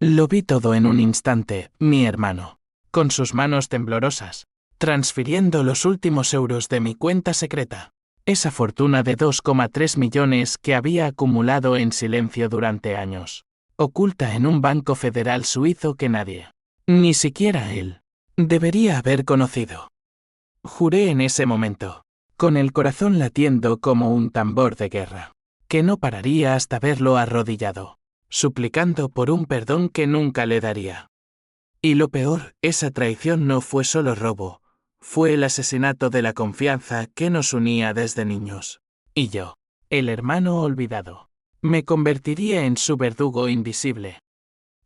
Lo vi todo en un instante, mi hermano, con sus manos temblorosas, transfiriendo los últimos euros de mi cuenta secreta. Esa fortuna de 2,3 millones que había acumulado en silencio durante años, oculta en un banco federal suizo que nadie, ni siquiera él, debería haber conocido. Juré en ese momento, con el corazón latiendo como un tambor de guerra, que no pararía hasta verlo arrodillado, suplicando por un perdón que nunca le daría. Y lo peor, esa traición no fue solo robo, fue el asesinato de la confianza que nos unía desde niños. Y yo, el hermano olvidado, me convertiría en su verdugo invisible.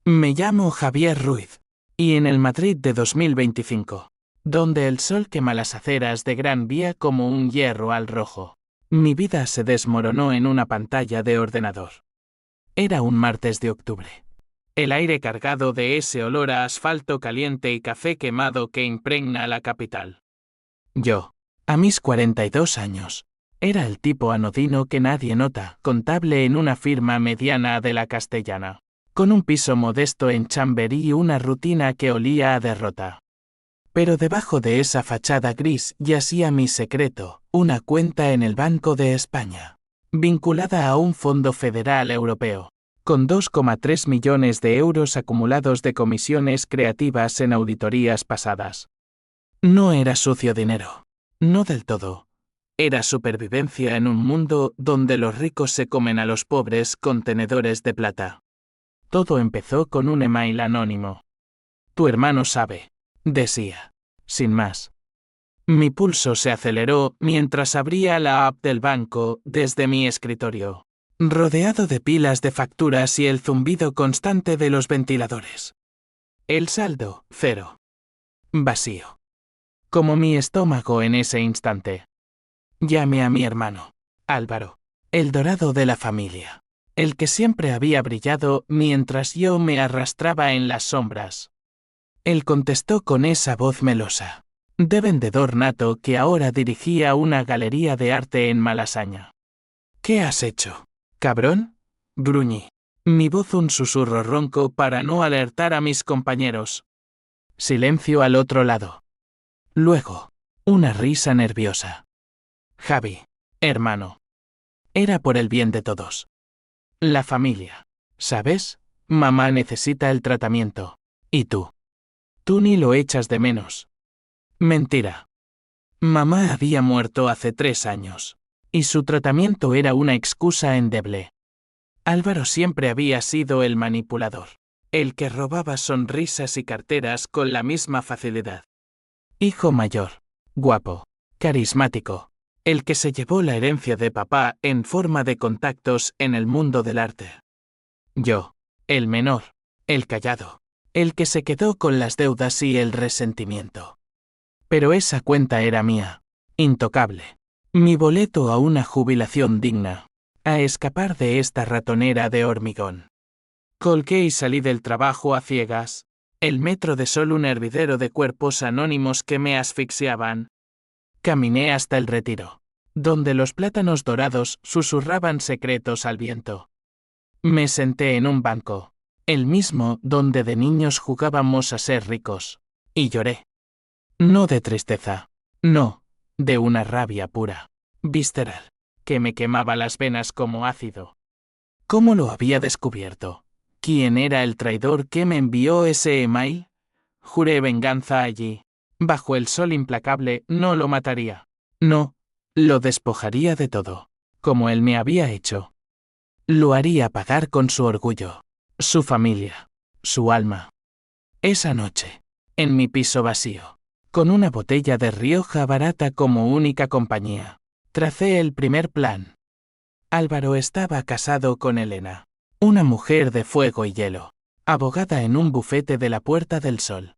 Me llamo Javier Ruiz, y en el Madrid de 2025, donde el sol quema las aceras de Gran Vía como un hierro al rojo, mi vida se desmoronó en una pantalla de ordenador. Era un martes de octubre. El aire cargado de ese olor a asfalto caliente y café quemado que impregna la capital. Yo, a mis 42 años, era el tipo anodino que nadie nota, contable en una firma mediana de la Castellana, con un piso modesto en Chamberí y una rutina que olía a derrota. Pero debajo de esa fachada gris yacía mi secreto, una cuenta en el Banco de España, vinculada a un fondo federal europeo, con 2,3 millones de euros acumulados de comisiones creativas en auditorías pasadas. No era sucio dinero. No del todo. Era supervivencia en un mundo donde los ricos se comen a los pobres con tenedores de plata. Todo empezó con un email anónimo. Tu hermano sabe, decía, sin más. Mi pulso se aceleró mientras abría la app del banco desde mi escritorio, rodeado de pilas de facturas y el zumbido constante de los ventiladores. El saldo, 0. Vacío. Como mi estómago en ese instante. Llamé a mi hermano, Álvaro, el dorado de la familia, el que siempre había brillado mientras yo me arrastraba en las sombras. Él contestó con esa voz melosa, de vendedor nato que ahora dirigía una galería de arte en Malasaña. ¿Qué has hecho, cabrón? Gruñí. Mi voz un susurro ronco para no alertar a mis compañeros. Silencio al otro lado. Luego, una risa nerviosa. Javi, hermano. Era por el bien de todos. La familia. ¿Sabes? Mamá necesita el tratamiento. ¿Y tú? Tú ni lo echas de menos. Mentira. Mamá había muerto hace 3 años. Y su tratamiento era una excusa endeble. Álvaro siempre había sido el manipulador. El que robaba sonrisas y carteras con la misma facilidad. Hijo mayor. Guapo. Carismático. El que se llevó la herencia de papá en forma de contactos en el mundo del arte. Yo, el menor, el callado, el que se quedó con las deudas y el resentimiento. Pero esa cuenta era mía, intocable. Mi boleto a una jubilación digna, a escapar de esta ratonera de hormigón. Colgué y salí del trabajo a ciegas, el metro de sol un hervidero de cuerpos anónimos que me asfixiaban. Caminé hasta el Retiro, donde los plátanos dorados susurraban secretos al viento. Me senté en un banco, el mismo donde de niños jugábamos a ser ricos, y lloré. No de tristeza, no, de una rabia pura, visceral, que me quemaba las venas como ácido. ¿Cómo lo había descubierto? ¿Quién era el traidor que me envió ese email? Juré venganza allí. Bajo el sol implacable no lo mataría. No, lo despojaría de todo, como él me había hecho. Lo haría pagar con su orgullo, su familia, su alma. Esa noche, en mi piso vacío, con una botella de Rioja barata como única compañía, tracé el primer plan. Álvaro estaba casado con Elena, una mujer de fuego y hielo, abogada en un bufete de la Puerta del Sol.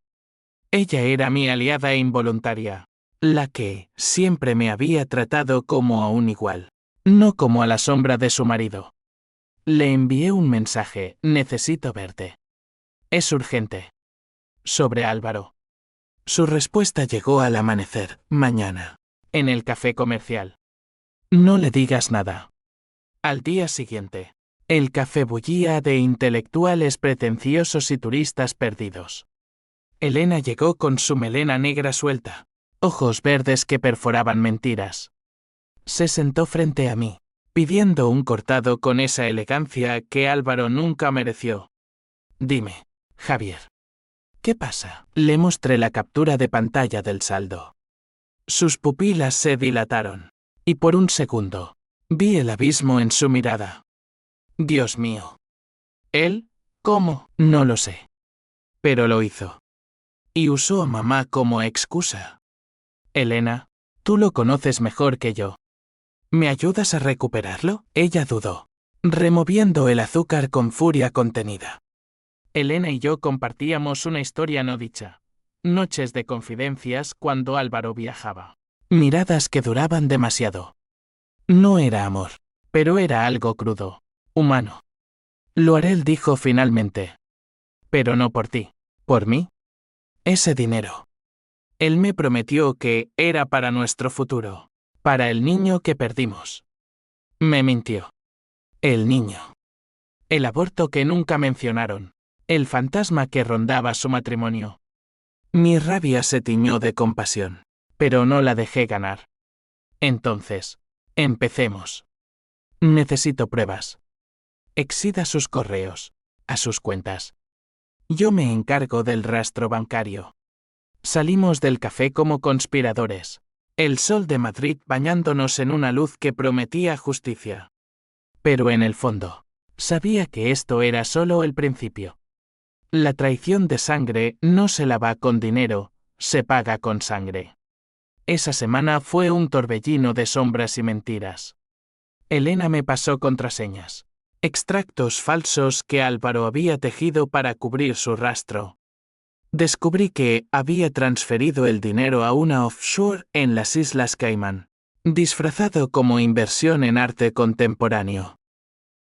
Ella era mi aliada involuntaria, la que siempre me había tratado como a un igual, no como a la sombra de su marido. Le envié un mensaje, necesito verte. Es urgente. Sobre Álvaro. Su respuesta llegó al amanecer, mañana, en el café comercial. No le digas nada. Al día siguiente, El café bullía de intelectuales pretenciosos y turistas perdidos. Elena llegó con su melena negra suelta, ojos verdes que perforaban mentiras. Se sentó frente a mí, pidiendo un cortado con esa elegancia que Álvaro nunca mereció. Dime, Javier. ¿Qué pasa? Le mostré la captura de pantalla del saldo. Sus pupilas se dilataron, y por un segundo, vi el abismo en su mirada. Dios mío. ¿Él? ¿Cómo? No lo sé. Pero lo hizo. Y usó a mamá como excusa. Elena, tú lo conoces mejor que yo. ¿Me ayudas a recuperarlo? Ella dudó, removiendo el azúcar con furia contenida. Elena y yo compartíamos una historia no dicha. Noches de confidencias cuando Álvaro viajaba. Miradas que duraban demasiado. No era amor, pero era algo crudo, humano. Lo haré, él dijo finalmente. Pero no por ti. ¿Por mí? Ese dinero. Él me prometió que era para nuestro futuro, para el niño que perdimos. Me mintió. El niño. El aborto que nunca mencionaron. El fantasma que rondaba su matrimonio. Mi rabia se tiñó de compasión, pero no la dejé ganar. Entonces, empecemos. Necesito pruebas. Exida sus correos, a sus cuentas. Yo me encargo del rastro bancario. Salimos del café como conspiradores, el sol de Madrid bañándonos en una luz que prometía justicia. Pero en el fondo, sabía que esto era solo el principio. La traición de sangre no se lava con dinero, se paga con sangre. Esa semana fue un torbellino de sombras y mentiras. Elena me pasó contraseñas, extractos falsos que Álvaro había tejido para cubrir su rastro. Descubrí que había transferido el dinero a una offshore en las Islas Caimán, disfrazado como inversión en arte contemporáneo.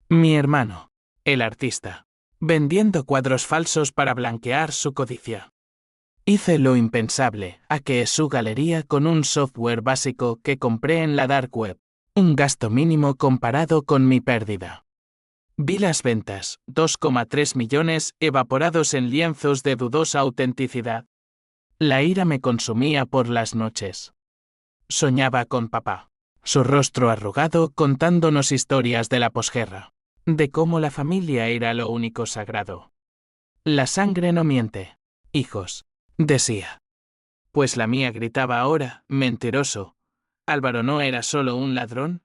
Mi hermano, el artista, vendiendo cuadros falsos para blanquear su codicia. Hice lo impensable, hackeé su galería con un software básico que compré en la dark web, un gasto mínimo comparado con mi pérdida. Vi las ventas, 2,3 millones evaporados en lienzos de dudosa autenticidad. La ira me consumía por las noches. Soñaba con papá, su rostro arrugado contándonos historias de la posguerra, de cómo la familia era lo único sagrado. La sangre no miente, hijos, decía. Pues la mía gritaba ahora, mentiroso. Álvaro no era solo un ladrón,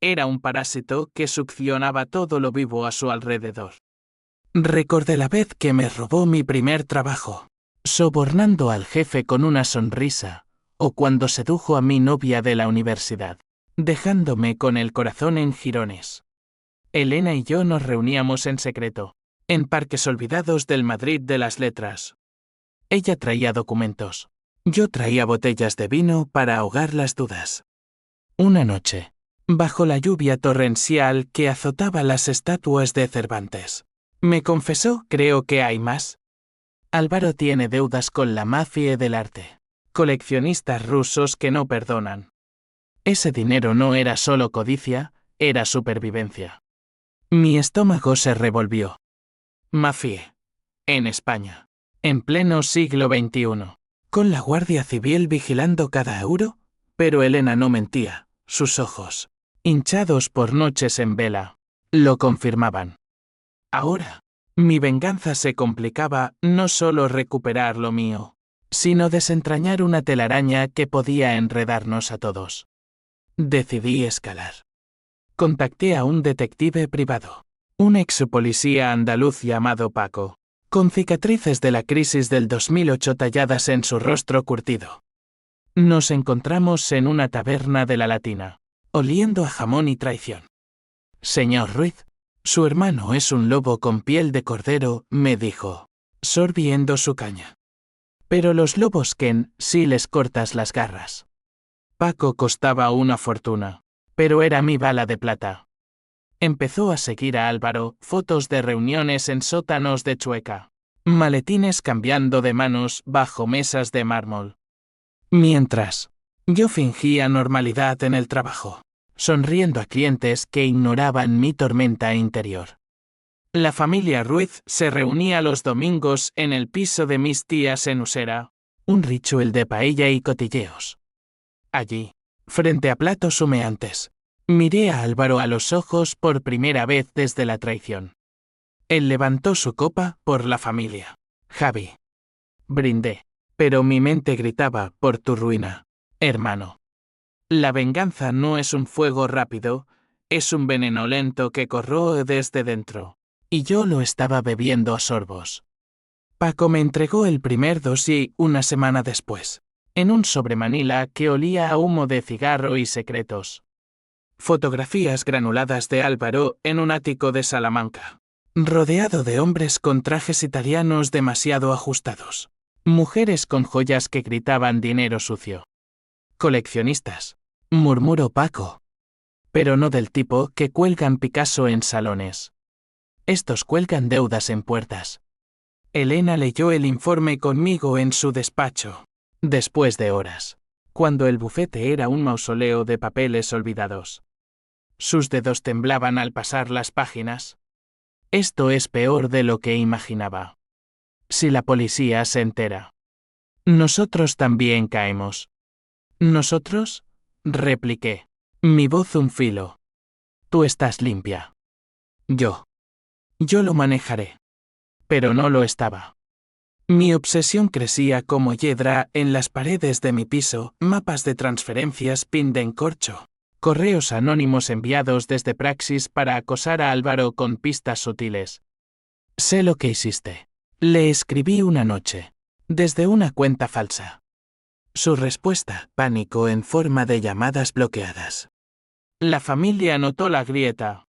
era un parásito que succionaba todo lo vivo a su alrededor. Recordé la vez que me robó mi primer trabajo, sobornando al jefe con una sonrisa, o cuando sedujo a mi novia de la universidad, dejándome con el corazón en jirones. Elena y yo nos reuníamos en secreto, en parques olvidados del Madrid de las letras. Ella traía documentos. Yo traía botellas de vino para ahogar las dudas. Una noche, bajo la lluvia torrencial que azotaba las estatuas de Cervantes, me confesó, creo que hay más. Álvaro tiene deudas con la mafia del arte, coleccionistas rusos que no perdonan. Ese dinero no era solo codicia, era supervivencia. Mi estómago se revolvió. Mafia. En España. En pleno siglo XXI. Con la Guardia Civil vigilando cada euro, pero Elena no mentía, sus ojos, hinchados por noches en vela, lo confirmaban. Ahora, mi venganza se complicaba no solo recuperar lo mío, sino desentrañar una telaraña que podía enredarnos a todos. Decidí escalar. Contacté a un detective privado, un ex policía andaluz llamado Paco, con cicatrices de la crisis del 2008 talladas en su rostro curtido. Nos encontramos en una taberna de la Latina, oliendo a jamón y traición. Señor Ruiz, su hermano es un lobo con piel de cordero, me dijo, sorbiendo su caña. Pero los lobos Ken, si les cortas las garras. Paco costaba una fortuna, pero era mi bala de plata. Empezó a seguir a Álvaro, fotos de reuniones en sótanos de Chueca, maletines cambiando de manos bajo mesas de mármol. Mientras, yo fingía normalidad en el trabajo, sonriendo a clientes que ignoraban mi tormenta interior. La familia Ruiz se reunía los domingos en el piso de mis tías en Usera, un ritual de paella y cotilleos. Allí, frente a platos humeantes, miré a Álvaro a los ojos por primera vez desde la traición. Él levantó su copa por la familia. Javi. Brindé, pero mi mente gritaba por tu ruina, hermano. La venganza no es un fuego rápido, es un veneno lento que corroe desde dentro. Y yo lo estaba bebiendo a sorbos. Paco me entregó el primer dossier una semana después, en un sobremanila que olía a humo de cigarro y secretos. Fotografías granuladas de Álvaro en un ático de Salamanca, rodeado de hombres con trajes italianos demasiado ajustados. Mujeres con joyas que gritaban dinero sucio. Coleccionistas, murmuró Paco. Pero no del tipo que cuelgan Picasso en salones. Estos cuelgan deudas en puertas. Elena leyó el informe conmigo en su despacho, después de horas, cuando el bufete era un mausoleo de papeles olvidados. Sus dedos temblaban al pasar las páginas. Esto es peor de lo que imaginaba. Si la policía se entera. Nosotros también caemos. ¿Nosotros? Repliqué. Mi voz un filo. Tú estás limpia. Yo lo manejaré. Pero no lo estaba. Mi obsesión crecía como hiedra en las paredes de mi piso, mapas de transferencias pin de encorcho, correos anónimos enviados desde Praxis para acosar a Álvaro con pistas sutiles. Sé lo que hiciste. Le escribí una noche, desde una cuenta falsa. Su respuesta, pánico en forma de llamadas bloqueadas. La familia notó la grieta.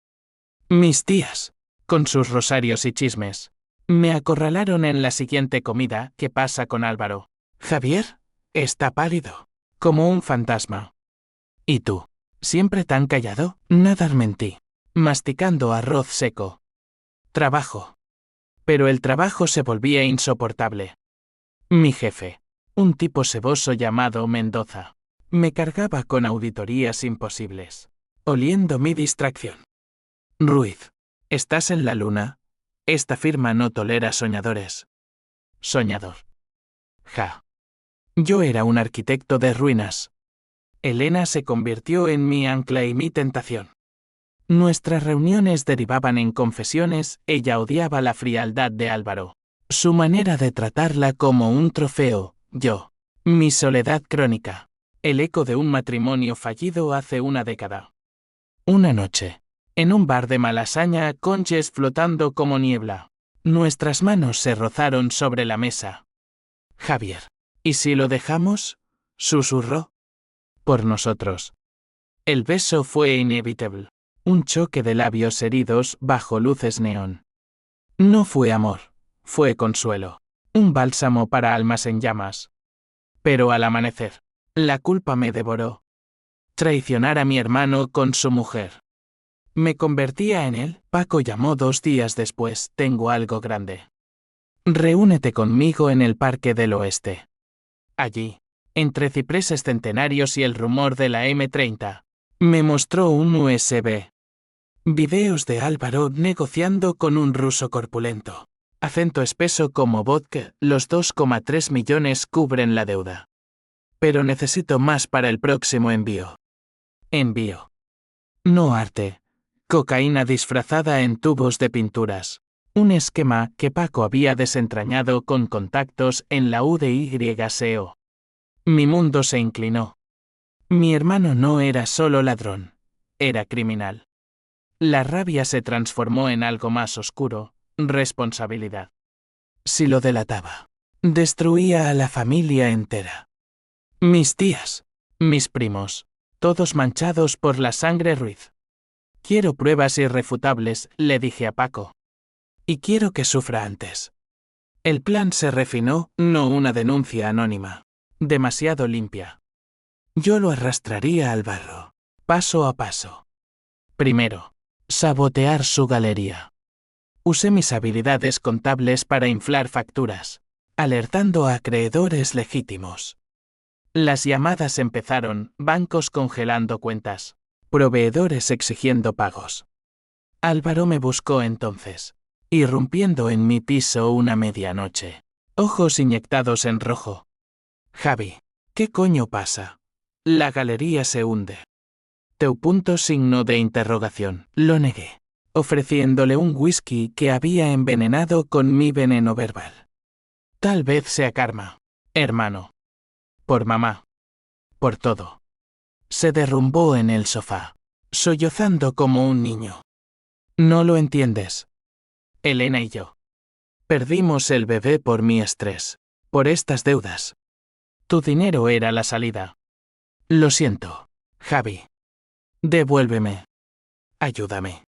Mis tías, con sus rosarios y chismes, me acorralaron en la siguiente comida. ¿Qué pasa con Álvaro? Javier, está pálido, como un fantasma. ¿Y tú? ¿Siempre tan callado? Nadar mentí, masticando arroz seco. Trabajo. Pero el trabajo se volvía insoportable. Mi jefe, un tipo seboso llamado Mendoza, me cargaba con auditorías imposibles, oliendo mi distracción. Ruiz, ¿estás en la luna? Esta firma no tolera soñadores. Soñador. Ja. Yo era un arquitecto de ruinas. Elena se convirtió en mi ancla y mi tentación. Nuestras reuniones derivaban en confesiones, ella odiaba la frialdad de Álvaro. Su manera de tratarla como un trofeo, yo. Mi soledad crónica. El eco de un matrimonio fallido hace una década. Una noche. En un bar de Malasaña, conches flotando como niebla. Nuestras manos se rozaron sobre la mesa. Javier. ¿Y si lo dejamos? Susurró. Por nosotros. El beso fue inevitable. Un choque de labios heridos bajo luces neón. No fue amor, fue consuelo. Un bálsamo para almas en llamas. Pero al amanecer, la culpa me devoró. Traicionar a mi hermano con su mujer. Me convertía en él. Paco llamó 2 días después. Tengo algo grande. Reúnete conmigo en el Parque del Oeste. Allí, entre cipreses centenarios y el rumor de la M30, me mostró un USB. Videos de Álvaro negociando con un ruso corpulento. Acento espeso como vodka, los 2,3 millones cubren la deuda. Pero necesito más para el próximo envío. Envío. No arte. Cocaína disfrazada en tubos de pinturas. Un esquema que Paco había desentrañado con contactos en la UDYSEO. Mi mundo se inclinó. Mi hermano no era solo ladrón, era criminal. La rabia se transformó en algo más oscuro, responsabilidad. Si lo delataba, destruía a la familia entera. Mis tías, mis primos, todos manchados por la sangre Ruiz. Quiero pruebas irrefutables, le dije a Paco. Y quiero que sufra antes. El plan se refinó, no una denuncia anónima. Demasiado limpia. Yo lo arrastraría al barro, paso a paso. Primero, sabotear su galería. Usé mis habilidades contables para inflar facturas, alertando a acreedores legítimos. Las llamadas empezaron, bancos congelando cuentas, proveedores exigiendo pagos. Álvaro me buscó entonces. irrumpiendo en mi piso una medianoche. Ojos inyectados en rojo. Javi, ¿qué coño pasa? La galería se hunde. Signo de interrogación. Lo negué, ofreciéndole un whisky que había envenenado con mi veneno verbal. Tal vez sea karma, hermano. Por mamá. Por todo. Se derrumbó en el sofá, sollozando como un niño. No lo entiendes. Elena y yo. Perdimos el bebé por mi estrés, por estas deudas. Tu dinero era la salida. Lo siento, Javi. Devuélveme. Ayúdame.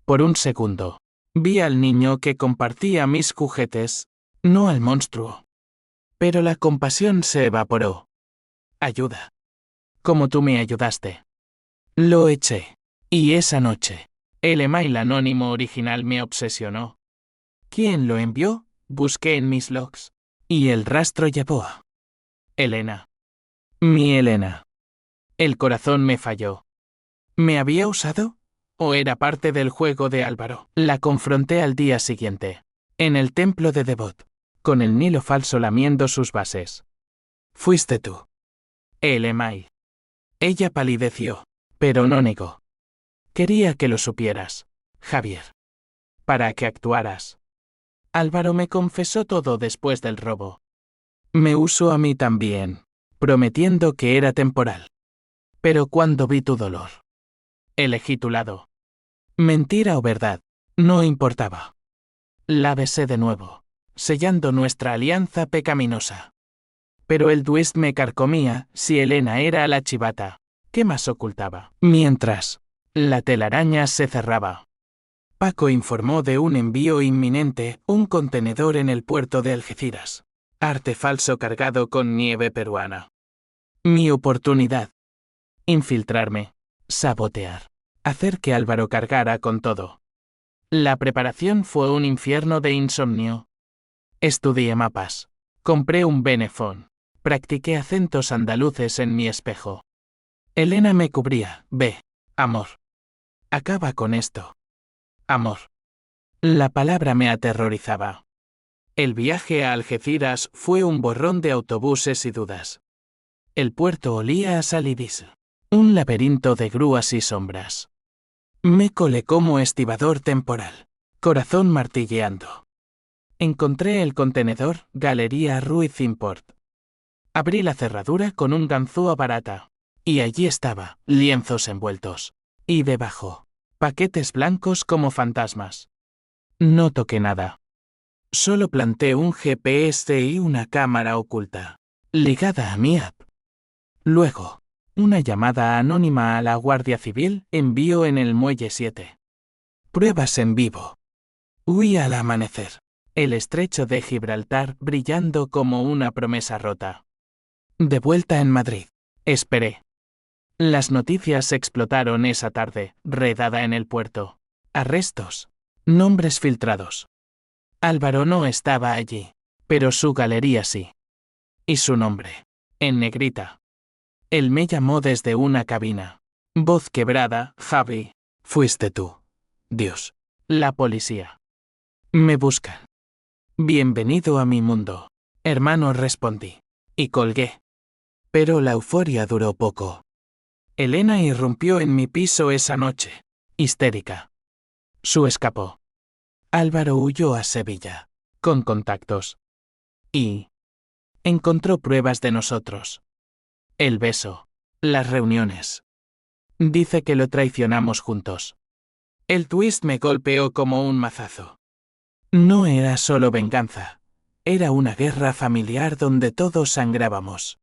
Por un segundo, vi al niño que compartía mis juguetes, no al monstruo. Pero la compasión se evaporó. Ayuda. Como tú me ayudaste. Lo eché. Y esa noche, el email anónimo original me obsesionó. ¿Quién lo envió? Busqué en mis logs. Y el rastro llevó a Elena. Mi Elena. El corazón me falló. ¿Me había usado? ¿O era parte del juego de Álvaro? La confronté al día siguiente, en el templo de Devot, con el Nilo falso lamiendo sus bases. Fuiste tú. El email. Ella palideció, pero no negó. Quería que lo supieras, Javier. Para que actuaras. Álvaro me confesó todo después del robo. Me usó a mí también, prometiendo que era temporal. Pero cuando vi tu dolor, elegí tu lado. Mentira o verdad, no importaba. La besé de nuevo, sellando nuestra alianza pecaminosa. Pero el twist me carcomía. Si Elena era la chivata, ¿qué más ocultaba? Mientras, la telaraña se cerraba. Paco informó de un envío inminente, un contenedor en el puerto de Algeciras. Arte falso cargado con nieve peruana. Mi oportunidad. Infiltrarme. Sabotear. Hacer que Álvaro cargara con todo. La preparación fue un infierno de insomnio. Estudié mapas. Compré un Benefón. Practiqué acentos andaluces en mi espejo. Elena me cubría. Ve, amor. Acaba con esto. Amor. La palabra me aterrorizaba. El viaje a Algeciras fue un borrón de autobuses y dudas. El puerto olía a salidis. Un laberinto de grúas y sombras. Me colé como estibador temporal, corazón martilleando. Encontré el contenedor, Galería Ruiz Import. Abrí la cerradura con un ganzúa barata. Y allí estaba, lienzos envueltos. Y debajo, paquetes blancos como fantasmas. No toqué nada. Solo planté un GPS y una cámara oculta, ligada a mi app. Luego, una llamada anónima a la Guardia Civil envió en el Muelle 7. Pruebas en vivo. Huí al amanecer. El estrecho de Gibraltar brillando como una promesa rota. De vuelta en Madrid. Esperé. Las noticias explotaron esa tarde, redada en el puerto. Arrestos. Nombres filtrados. Álvaro no estaba allí, pero su galería sí. Y su nombre. En negrita. Él me llamó desde una cabina. Voz quebrada, Javi. Fuiste tú. Dios. La policía. Me buscan. Bienvenido a mi mundo. Hermano, respondí. Y colgué. Pero la euforia duró poco. Elena irrumpió en mi piso esa noche. Histérica. Su escapó. Álvaro huyó a Sevilla. Con contactos. Y encontró pruebas de nosotros. El beso. Las reuniones. Dice que lo traicionamos juntos. El twist me golpeó como un mazazo. No era solo venganza. Era una guerra familiar donde todos sangrábamos.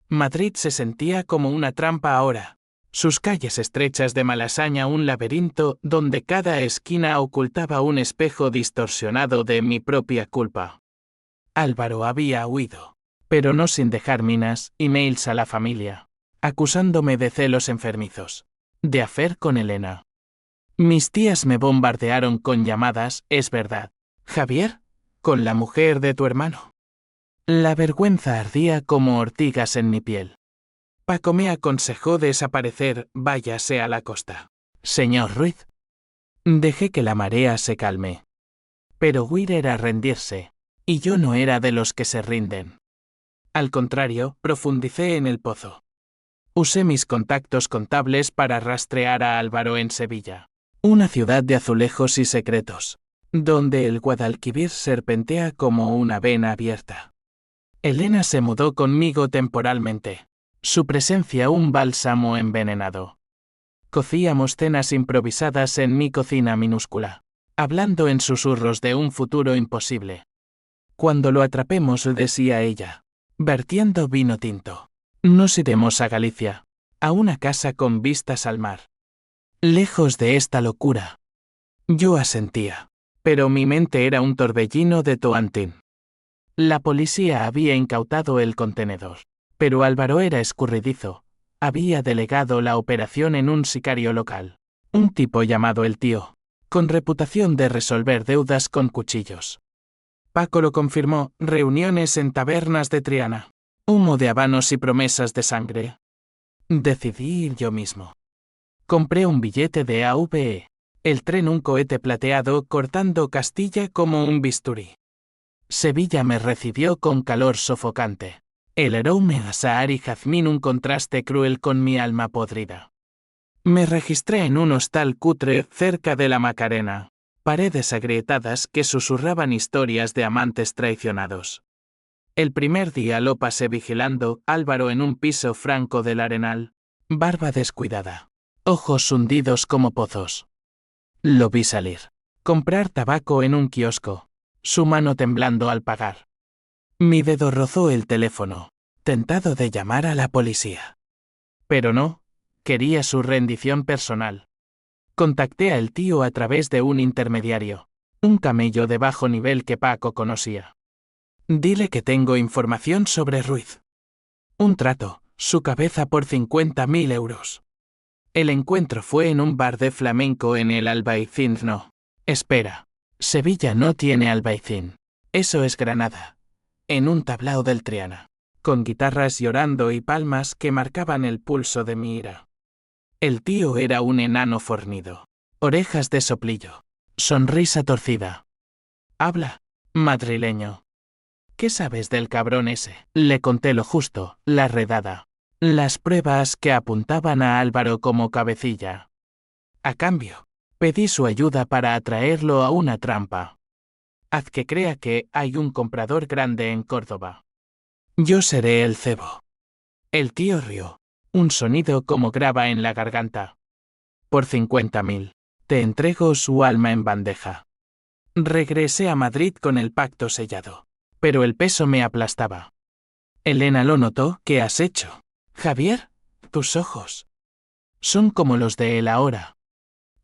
Madrid se sentía como una trampa ahora. Sus calles estrechas de Malasaña un laberinto donde cada esquina ocultaba un espejo distorsionado de mi propia culpa. Álvaro había huido, pero no sin dejar minas, emails a la familia, acusándome de celos enfermizos, de affair con Elena. Mis tías me bombardearon con llamadas, es verdad. Javier, con la mujer de tu hermano. La vergüenza ardía como ortigas en mi piel. Paco me aconsejó desaparecer, váyase a la costa. Señor Ruiz. Dejé que la marea se calme. Pero huir era rendirse, y yo no era de los que se rinden. Al contrario, profundicé en el pozo. Usé mis contactos contables para rastrear a Álvaro en Sevilla, una ciudad de azulejos y secretos, donde el Guadalquivir serpentea como una vena abierta. Elena se mudó conmigo temporalmente. Su presencia un bálsamo envenenado. Cocíamos cenas improvisadas en mi cocina minúscula, hablando en susurros de un futuro imposible. Cuando lo atrapemos, decía ella, vertiendo vino tinto, nos iremos a Galicia, a una casa con vistas al mar. Lejos de esta locura. Yo asentía, pero mi mente era un torbellino de Toantín. La policía había incautado el contenedor, pero Álvaro era escurridizo. Había delegado la operación en un sicario local, un tipo llamado el Tío, con reputación de resolver deudas con cuchillos. Paco lo confirmó, reuniones en tabernas de Triana, humo de habanos y promesas de sangre. Decidí ir yo mismo. Compré un billete de AVE, el tren un cohete plateado cortando Castilla como un bisturí. Sevilla me recibió con calor sofocante. El aroma a azahar y jazmín un contraste cruel con mi alma podrida. Me registré en un hostal cutre cerca de la Macarena. Paredes agrietadas que susurraban historias de amantes traicionados. El primer día lo pasé vigilando, Álvaro en un piso franco del Arenal. Barba descuidada. Ojos hundidos como pozos. Lo vi salir. Comprar tabaco en un kiosco. Su mano temblando al pagar. Mi dedo rozó el teléfono, tentado de llamar a la policía. Pero no, quería su rendición personal. Contacté al Tío a través de un intermediario, un camello de bajo nivel que Paco conocía. Dile que tengo información sobre Ruiz. Un trato, su cabeza por 50.000 euros. El encuentro fue en un bar de flamenco en el Albaicín. No, espera, Sevilla no tiene Albaicín. Eso es Granada. En un tablao del Triana, con guitarras llorando y palmas que marcaban el pulso de mi ira. El Tío era un enano fornido, orejas de soplillo, sonrisa torcida. Habla, madrileño. ¿Qué sabes del cabrón ese? Le conté lo justo, la redada, las pruebas que apuntaban a Álvaro como cabecilla. A cambio, pedí su ayuda para atraerlo a una trampa. Haz que crea que hay un comprador grande en Córdoba. Yo seré el cebo. El Tío rió, un sonido como grava en la garganta. Por 50.000, te entrego su alma en bandeja. Regresé a Madrid con el pacto sellado, pero el peso me aplastaba. Elena lo notó. ¿Qué has hecho? Javier, tus ojos son como los de él ahora.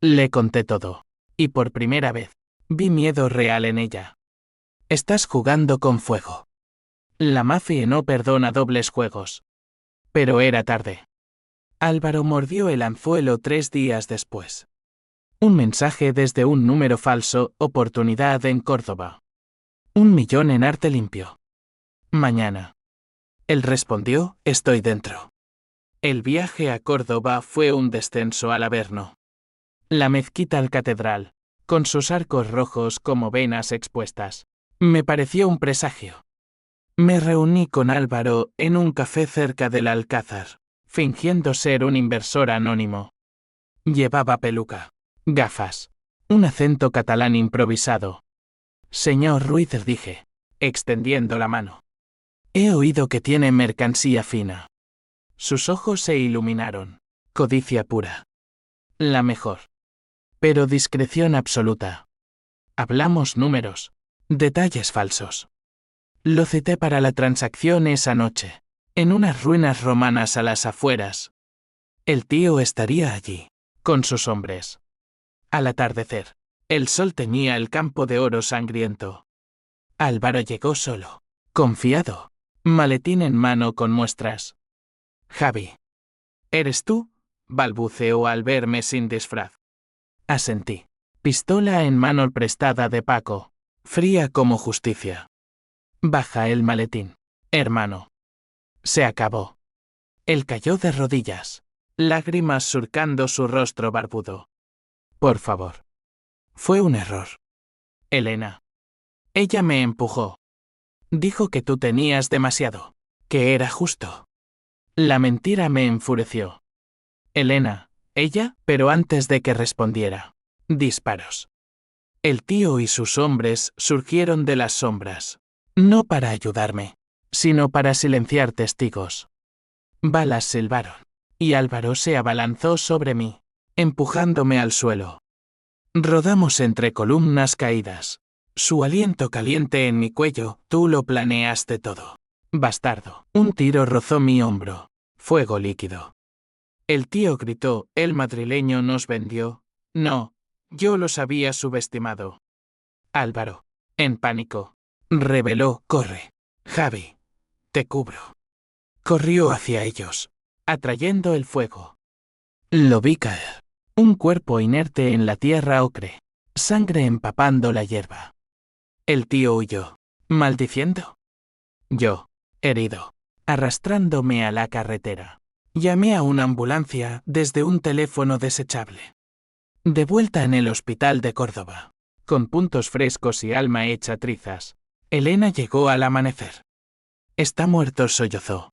Le conté todo, y por primera vez, vi miedo real en ella. Estás jugando con fuego. La mafia no perdona dobles juegos. Pero era tarde. Álvaro mordió el anzuelo 3 días después. Un mensaje desde un número falso, oportunidad en Córdoba. 1 millón en arte limpio. Mañana. Él respondió, estoy dentro. El viaje a Córdoba fue un descenso al Averno. La mezquita al catedral, con sus arcos rojos como venas expuestas, me pareció un presagio. Me reuní con Álvaro en un café cerca del Alcázar, fingiendo ser un inversor anónimo. Llevaba peluca, gafas, un acento catalán improvisado. Señor Ruiz, dije, extendiendo la mano. He oído que tiene mercancía fina. Sus ojos se iluminaron. Codicia pura. La mejor. Pero discreción absoluta. Hablamos números, detalles falsos. Lo cité para la transacción esa noche, en unas ruinas romanas a las afueras. El Tío estaría allí, con sus hombres. Al atardecer, el sol teñía el campo de oro sangriento. Álvaro llegó solo, confiado, maletín en mano con muestras. Javi. ¿Eres tú? Balbuceó al verme sin disfraz. Asentí. Pistola en mano prestada de Paco, fría como justicia. Baja el maletín, hermano. Se acabó. Él cayó de rodillas, lágrimas surcando su rostro barbudo. Por favor. Fue un error. Elena. Ella me empujó. Dijo que tú tenías demasiado. Que era justo. La mentira me enfureció. Elena, ella, pero antes de que respondiera. Disparos. El tío y sus hombres surgieron de las sombras. No para ayudarme, sino para silenciar testigos. Balas silbaron. Y Álvaro se abalanzó sobre mí, empujándome al suelo. Rodamos entre columnas caídas. Su aliento caliente en mi cuello, tú lo planeaste todo. Bastardo. Un tiro rozó mi hombro. Fuego líquido. El tío gritó, el madrileño nos vendió. No, yo los había subestimado. Álvaro, en pánico, reveló, corre. Javi, te cubro. Corrió hacia ellos, atrayendo el fuego. Lo vi caer. Un cuerpo inerte en la tierra ocre. Sangre empapando la hierba. El tío huyó, maldiciendo. Yo, herido, arrastrándome a la carretera. Llamé a una ambulancia desde un teléfono desechable. De vuelta en el hospital de Córdoba, con puntos frescos y alma hecha trizas, Elena llegó al amanecer. Está muerto, sollozó.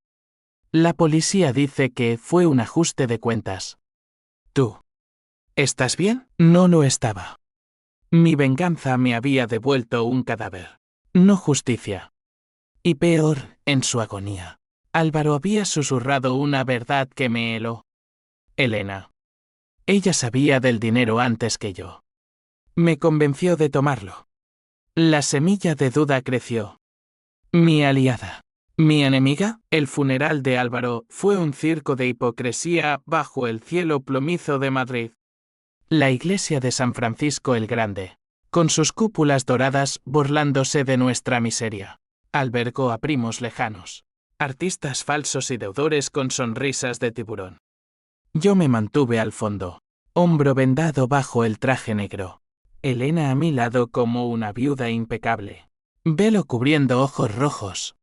La policía dice que fue un ajuste de cuentas. ¿Tú? ¿Estás bien? No lo estaba. Mi venganza me había devuelto un cadáver. No justicia. Y peor, en su agonía, Álvaro había susurrado una verdad que me heló. Elena. Ella sabía del dinero antes que yo. Me convenció de tomarlo. La semilla de duda creció. Mi aliada. Mi enemiga, el funeral de Álvaro, fue un circo de hipocresía bajo el cielo plomizo de Madrid. La iglesia de San Francisco el Grande, con sus cúpulas doradas burlándose de nuestra miseria, albergó a primos lejanos, artistas falsos y deudores con sonrisas de tiburón. Yo me mantuve al fondo, hombro vendado bajo el traje negro, Elena a mi lado como una viuda impecable, velo cubriendo ojos rojos.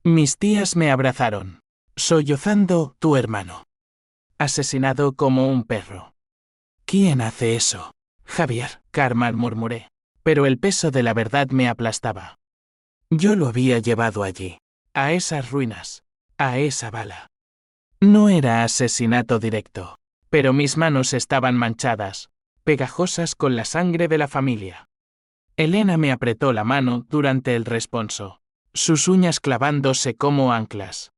Mis tías me abrazaron, sollozando, tu hermano. Asesinado como un perro. ¿Quién hace eso? Javier, Carmen, murmuré, pero el peso de la verdad me aplastaba. Yo lo había llevado allí, a esas ruinas, a esa bala. No era asesinato directo, pero mis manos estaban manchadas, pegajosas con la sangre de la familia. Elena me apretó la mano durante el responso, sus uñas clavándose como anclas.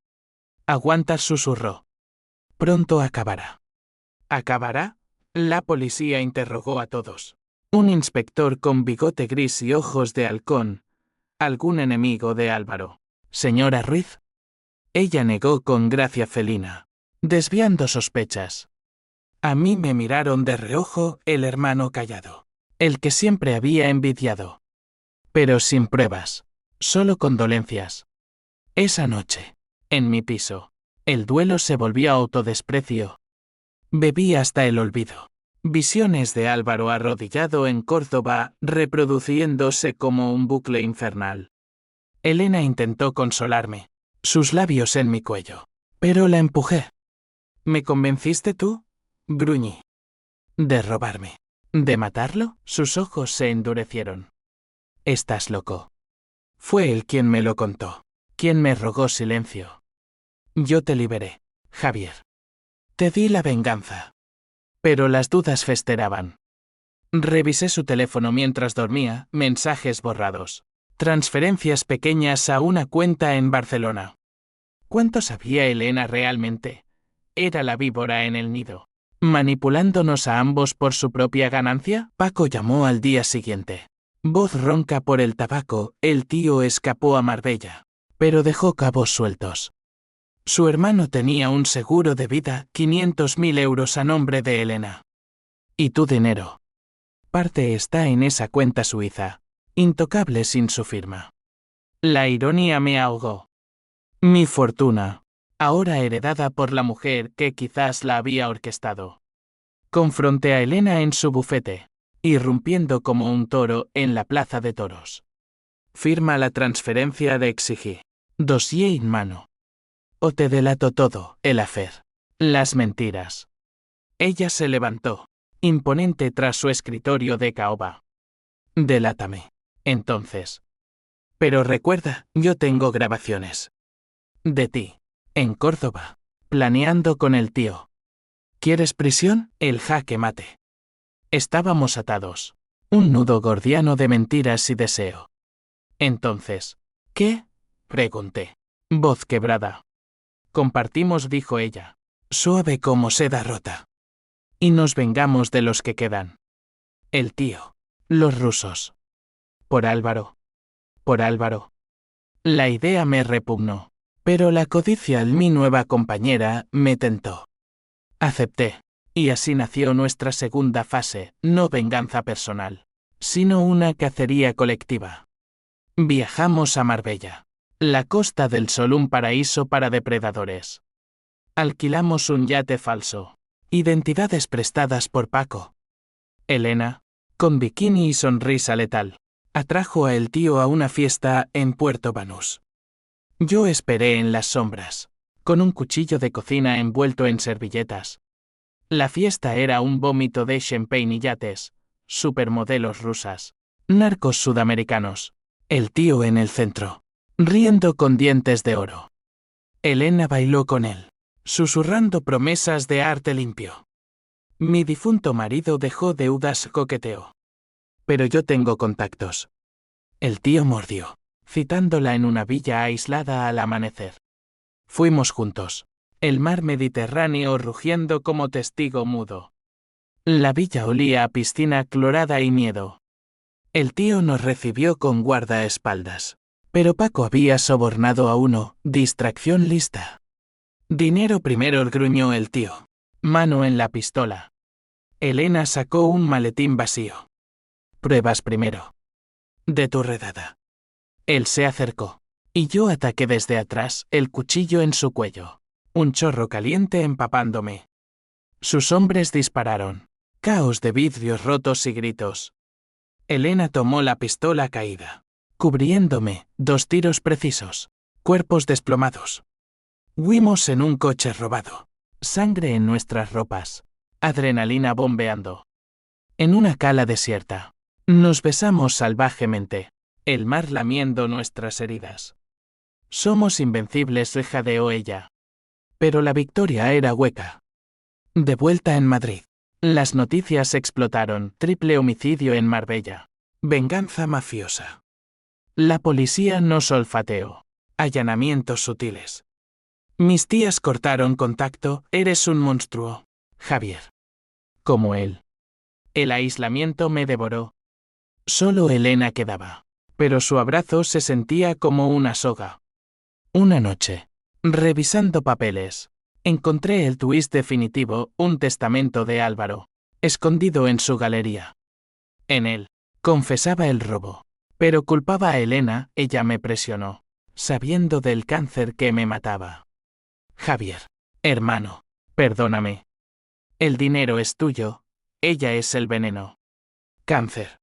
Aguanta, susurró. Pronto acabará. ¿Acabará? La policía interrogó a todos. Un inspector con bigote gris y ojos de halcón. ¿Algún enemigo de Álvaro? ¿Señora Ruiz? Ella negó con gracia felina, desviando sospechas. A mí me miraron de reojo el hermano callado, el que siempre había envidiado. Pero sin pruebas, solo condolencias. Esa noche, en mi piso, el duelo se volvió autodesprecio. Bebí hasta el olvido. Visiones de Álvaro arrodillado en Córdoba, reproduciéndose como un bucle infernal. Elena intentó consolarme, sus labios en mi cuello, pero la empujé. ¿Me convenciste tú? Gruñí. ¿De robarme? ¿De matarlo? Sus ojos se endurecieron. Estás loco. Fue él quien me lo contó, quien me rogó silencio. Yo te liberé, Javier. Te di la venganza. Pero las dudas festeraban. Revisé su teléfono mientras dormía, mensajes borrados. Transferencias pequeñas a una cuenta en Barcelona. ¿Cuánto sabía Elena realmente? Era la víbora en el nido. ¿Manipulándonos a ambos por su propia ganancia? Paco llamó al día siguiente. Voz ronca por el tabaco, el tío escapó a Marbella, pero dejó cabos sueltos. Su hermano tenía un seguro de vida, 500.000 euros a nombre de Elena. ¿Y tu dinero? Parte está en esa cuenta suiza, intocable sin su firma. La ironía me ahogó. Mi fortuna, ahora heredada por la mujer que quizás la había orquestado. Confronté a Elena en su bufete, irrumpiendo como un toro en la plaza de toros. Firma la transferencia, le exigí. Dossier en mano. O te delato todo, el afer. Las mentiras. Ella se levantó, imponente tras su escritorio de caoba. Delátame. Entonces, Pero recuerda, yo tengo grabaciones. De ti. En Córdoba. Planeando con el tío. ¿Quieres prisión? El jaque mate. Estábamos atados. Un nudo gordiano de mentiras y deseo. Entonces, ¿qué? Pregunté. Voz quebrada. Compartimos, dijo ella. Suave como seda rota. Y nos vengamos de los que quedan. El tío. Los rusos. Por Álvaro. Por Álvaro. La idea me repugnó. Pero la codicia en mi nueva compañera me tentó. Acepté. Y así nació nuestra segunda fase, no venganza personal, sino una cacería colectiva. Viajamos a Marbella. La Costa del Sol, un paraíso para depredadores. Alquilamos un yate falso. Identidades prestadas por Paco. Elena, con bikini y sonrisa letal, atrajo a el tío a una fiesta en Puerto Banús. Yo esperé en las sombras, con un cuchillo de cocina envuelto en servilletas. La fiesta era un vómito de champagne y yates, supermodelos rusas, narcos sudamericanos. El tío en el centro, riendo con dientes de oro. Elena bailó con él, susurrando promesas de arte limpio. Mi difunto marido dejó deudas, coqueteó. Pero yo tengo contactos. El tío mordió, citándola en una villa aislada al amanecer. Fuimos juntos. El mar Mediterráneo rugiendo como testigo mudo. La villa olía a piscina clorada y miedo. El tío nos recibió con guardaespaldas. Pero Paco había sobornado a uno, distracción lista. Dinero primero, gruñó el tío. Mano en la pistola. Elena sacó un maletín vacío. Pruebas primero. De tu redada. Él se acercó. Y yo ataqué desde atrás, el cuchillo en su cuello. Un chorro caliente empapándome. Sus hombres dispararon. Caos de vidrios rotos y gritos. Elena tomó la pistola caída. Cubriéndome, 2 tiros precisos. Cuerpos desplomados. Huimos en un coche robado. Sangre en nuestras ropas. Adrenalina bombeando. En una cala desierta. Nos besamos salvajemente. El mar lamiendo nuestras heridas. Somos invencibles, jadeó ella. Pero la victoria era hueca. De vuelta en Madrid. Las noticias explotaron. Triple homicidio en Marbella. Venganza mafiosa. La policía nos olfateó. Allanamientos sutiles. Mis tías cortaron contacto. Eres un monstruo, Javier. Como él. El aislamiento me devoró. Solo Elena quedaba. Pero su abrazo se sentía como una soga. Una noche, revisando papeles, encontré el twist definitivo, un testamento de Álvaro, escondido en su galería. En él, confesaba el robo, pero culpaba a Elena. Ella me presionó, sabiendo del cáncer que me mataba. Javier, hermano, perdóname. El dinero es tuyo, ella es el veneno. Cáncer.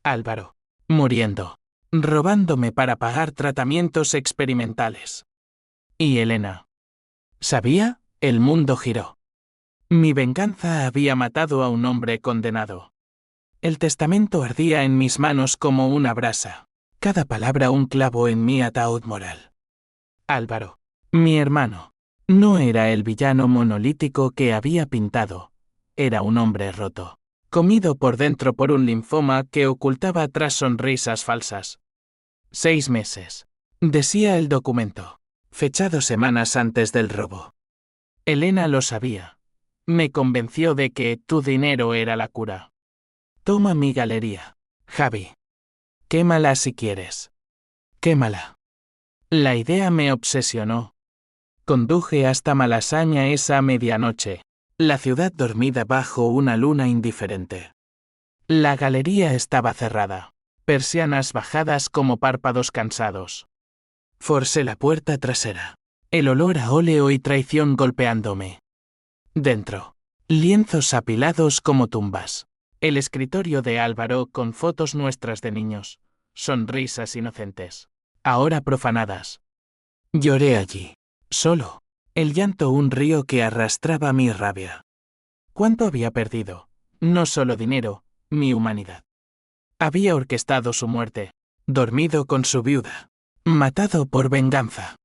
Álvaro, muriendo, robándome para pagar tratamientos experimentales. Y Elena. ¿Sabía? El mundo giró. Mi venganza había matado a un hombre condenado. El testamento ardía en mis manos como una brasa, cada palabra un clavo en mi ataúd moral. Álvaro, mi hermano, no era el villano monolítico que había pintado, era un hombre roto, comido por dentro por un linfoma que ocultaba tras sonrisas falsas. 6 meses, decía el documento, fechado semanas antes del robo. Elena lo sabía. Me convenció de que tu dinero era la cura. Toma mi galería, Javi. Quémala si quieres. Quémala. La idea me obsesionó. Conduje hasta Malasaña esa medianoche, la ciudad dormida bajo una luna indiferente. La galería estaba cerrada, persianas bajadas como párpados cansados. Forcé la puerta trasera, el olor a óleo y traición golpeándome. Dentro, lienzos apilados como tumbas. El escritorio de Álvaro con fotos nuestras de niños, sonrisas inocentes, ahora profanadas. Lloré allí, solo, el llanto un río que arrastraba mi rabia. ¿Cuánto había perdido? No solo dinero, mi humanidad. Había orquestado su muerte, dormido con su viuda, matado por venganza.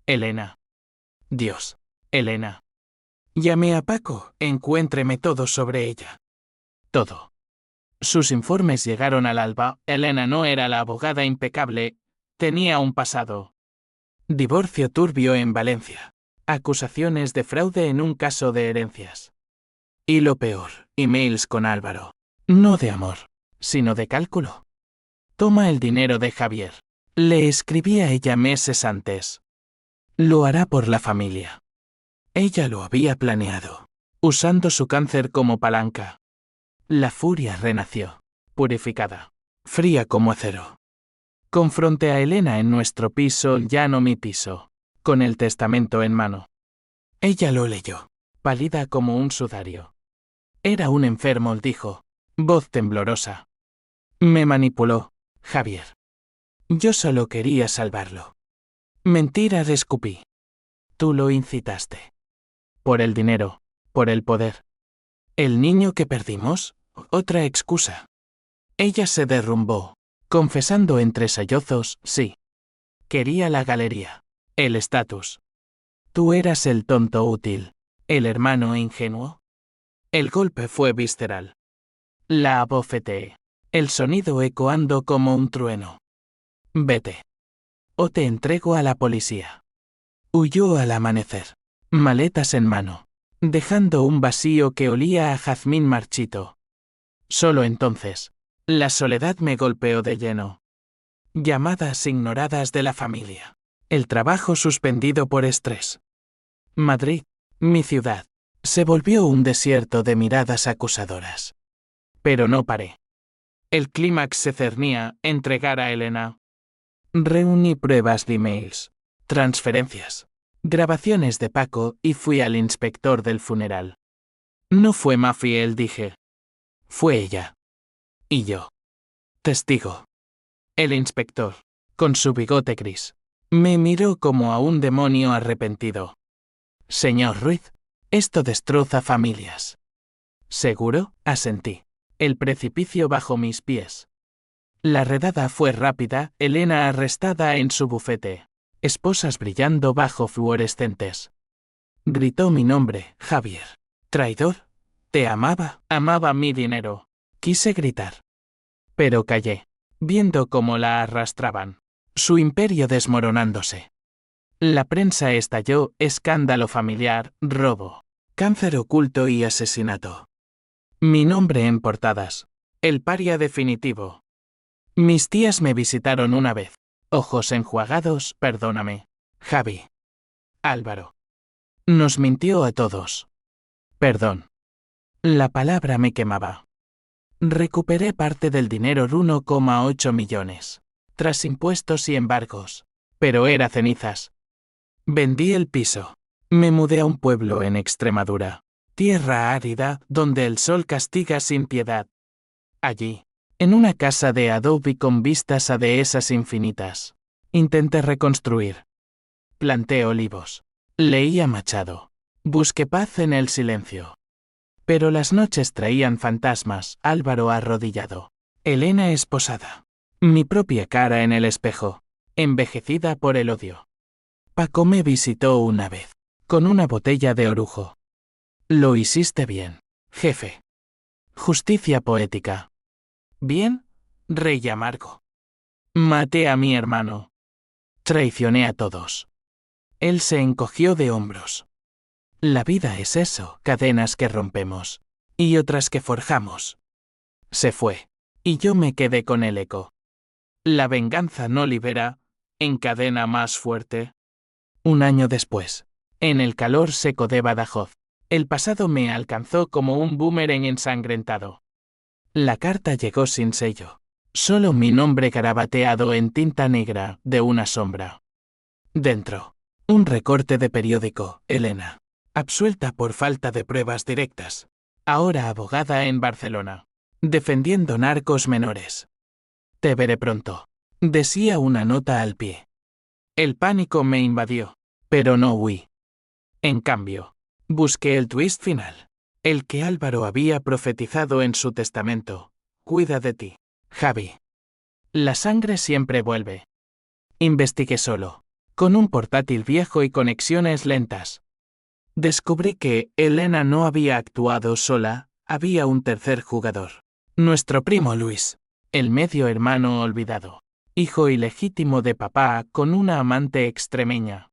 Elena. Dios. Elena. Llamé a Paco, encuéntreme todo sobre ella. Todo. Sus informes llegaron al alba. Elena no era la abogada impecable, tenía un pasado. Divorcio turbio en Valencia. Acusaciones de fraude en un caso de herencias. Y lo peor, emails con Álvaro. No de amor, sino de cálculo. Toma el dinero de Javier. Le escribí a ella meses antes. Lo hará por la familia. Ella lo había planeado, usando su cáncer como palanca. La furia renació, purificada, fría como acero. Confronté a Elena en nuestro piso, ya no mi piso, con el testamento en mano. Ella lo leyó, pálida como un sudario. Era un enfermo, dijo, voz temblorosa. Me manipuló, Javier. Yo solo quería salvarlo. Mentira, escupí. Tú lo incitaste. Por el dinero, por el poder. El niño que perdimos, otra excusa. Ella se derrumbó, confesando entre sollozos, sí. Quería la galería, el estatus. Tú eras el tonto útil, el hermano ingenuo. El golpe fue visceral. La abofeteé, el sonido ecoando como un trueno. Vete. O te entrego a la policía. Huyó al amanecer, maletas en mano, dejando un vacío que olía a jazmín marchito. Solo entonces, la soledad me golpeó de lleno. Llamadas ignoradas de la familia. El trabajo suspendido por estrés. Madrid, mi ciudad, se volvió un desierto de miradas acusadoras. Pero no paré. El clímax se cernía, entregar a Elena. Reuní pruebas de emails, transferencias, grabaciones de Paco y fui al inspector del funeral. No fue Mafiel, dije. Fue ella. Y yo. Testigo. El inspector, con su bigote gris, me miró como a un demonio arrepentido. Señor Ruiz, esto destroza familias. ¿Seguro? Asentí. El precipicio bajo mis pies. La redada fue rápida, Elena arrestada en su bufete. Esposas brillando bajo fluorescentes. Gritó mi nombre, Javier. Traidor. Te amaba, amaba mi dinero. Quise gritar. Pero callé, viendo cómo la arrastraban. Su imperio desmoronándose. La prensa estalló, escándalo familiar, robo, cáncer oculto y asesinato. Mi nombre en portadas. El paria definitivo. Mis tías me visitaron una vez. Ojos enjuagados, perdóname. Javi. Álvaro. Nos mintió a todos. Perdón. La palabra me quemaba. Recuperé parte del dinero, 1,8 millones. Tras impuestos y embargos. Pero era cenizas. Vendí el piso. Me mudé a un pueblo en Extremadura. Tierra árida, donde el sol castiga sin piedad. Allí, en una casa de adobe con vistas a dehesas infinitas, intenté reconstruir. Planté olivos. Leía Machado. Busqué paz en el silencio. Pero las noches traían fantasmas, Álvaro arrodillado. Elena esposada. Mi propia cara en el espejo, envejecida por el odio. Paco me visitó una vez, con una botella de orujo. Lo hiciste bien, jefe. Justicia poética. Bien, rey amargo. Maté a mi hermano. Traicioné a todos. Él se encogió de hombros. La vida es eso, cadenas que rompemos. Y otras que forjamos. Se fue. Y yo me quedé con el eco. La venganza no libera, encadena más fuerte. Un año después, en el calor seco de Badajoz, el pasado me alcanzó como un boomerang ensangrentado. La carta llegó sin sello. Solo mi nombre garabateado en tinta negra de una sombra. Dentro, un recorte de periódico, Elena. Absuelta por falta de pruebas directas. Ahora abogada en Barcelona. Defendiendo narcos menores. Te veré pronto. Decía una nota al pie. El pánico me invadió, pero no huí. En cambio, busqué el twist final. El que Álvaro había profetizado en su testamento. Cuida de ti, Javi. La sangre siempre vuelve. Investigué solo, con un portátil viejo y conexiones lentas. Descubrí que Elena no había actuado sola, había un tercer jugador. Nuestro primo Luis, el medio hermano olvidado, hijo ilegítimo de papá con una amante extremeña.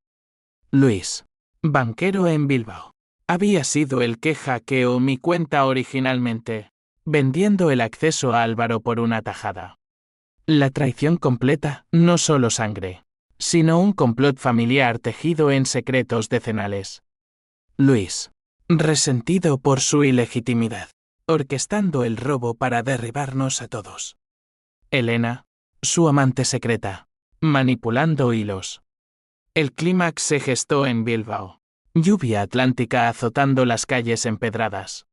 Luis, banquero en Bilbao, había sido el que hackeó mi cuenta originalmente, vendiendo el acceso a Álvaro por una tajada. La traición completa, no solo sangre, sino un complot familiar tejido en secretos decenales. Luis, resentido por su ilegitimidad, orquestando el robo para derribarnos a todos. Elena, su amante secreta, manipulando hilos. El clímax se gestó en Bilbao. Lluvia atlántica azotando las calles empedradas.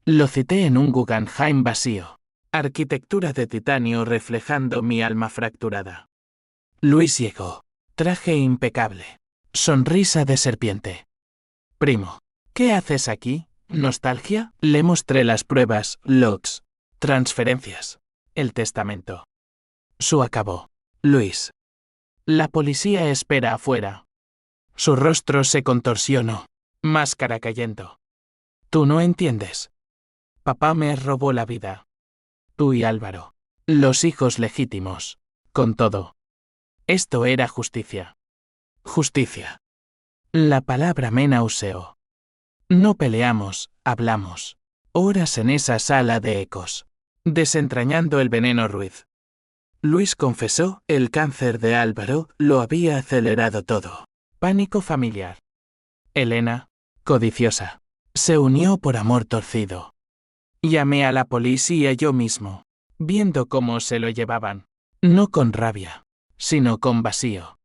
Lo cité en un Guggenheim vacío. Arquitectura de titanio reflejando mi alma fracturada. Luis llegó. Traje impecable. Sonrisa de serpiente. Primo, ¿qué haces aquí? ¿Nostalgia? Le mostré las pruebas, logs, transferencias, el testamento. Su acabó. Luis. La policía espera afuera. Su rostro se contorsionó. Máscara cayendo. Tú no entiendes. Papá me robó la vida. Tú y Álvaro. Los hijos legítimos. Con todo. Esto era justicia. Justicia. La palabra me nauseó. No peleamos, hablamos. Horas en esa sala de ecos. Desentrañando el veneno Ruiz. Luis confesó, el cáncer de Álvaro lo había acelerado todo. Pánico familiar. Elena, codiciosa, se unió por amor torcido. Llamé a la policía yo mismo, viendo cómo se lo llevaban. No con rabia, sino con vacío.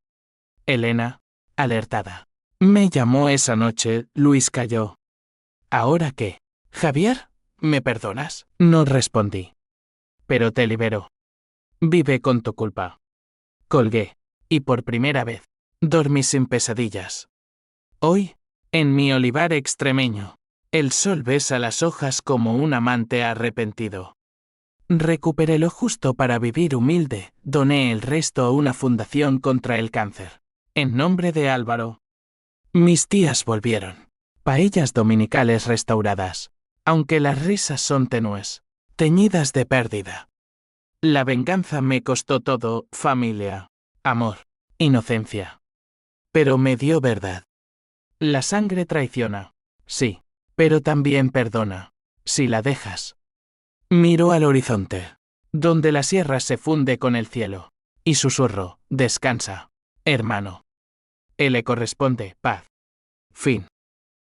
Elena, alertada. Me llamó esa noche, Luis calló. ¿Ahora qué? Javier, ¿me perdonas? No respondí. Pero te libero. Vive con tu culpa. Colgué, y por primera vez, dormí sin pesadillas. Hoy, en mi olivar extremeño, el sol besa las hojas como un amante arrepentido. Recuperé lo justo para vivir humilde, doné el resto a una fundación contra el cáncer. En nombre de Álvaro. Mis tías volvieron. Paellas dominicales restauradas, aunque las risas son tenues, teñidas de pérdida. La venganza me costó todo, familia, amor, inocencia. Pero me dio verdad. La sangre traiciona, sí, pero también perdona, si la dejas. Miro al horizonte, donde la sierra se funde con el cielo, y susurro, descansa, hermano. Él le corresponde, paz. Fin.